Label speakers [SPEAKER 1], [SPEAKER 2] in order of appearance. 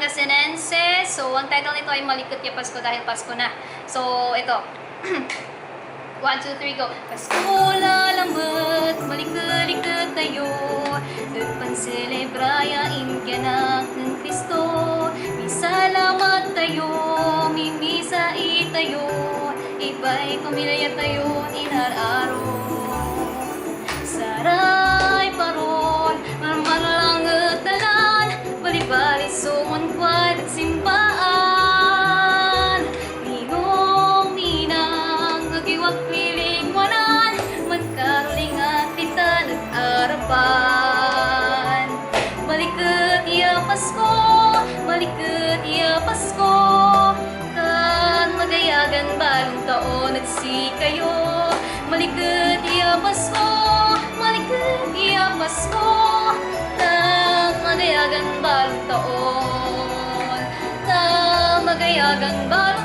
[SPEAKER 1] Pangasinense. So, ang title nito ay Malikot ya Pasko dahil Pasko na. So, ito. 1, 2, 3, go. Pasko lalamat, malikot-likot tayo. Depan selebrayain kianak ng Kristo. Misalamat tayo, mimisai tayo. Iba'y kumilaya tayo, inararo. Saray paron, marmalang talan, bali-bali sumun kwad simbaan. Ninong ninang, nagiwak lilingwanan, magkaroling at kita nag-arapan. Malikot iya Pasko, malikot iya Pasko, kan magayagan balong taon at si kayo. Malikot iya Pasko, malikot iya Pasko, kan magayagan balong taon, kan magayagan balong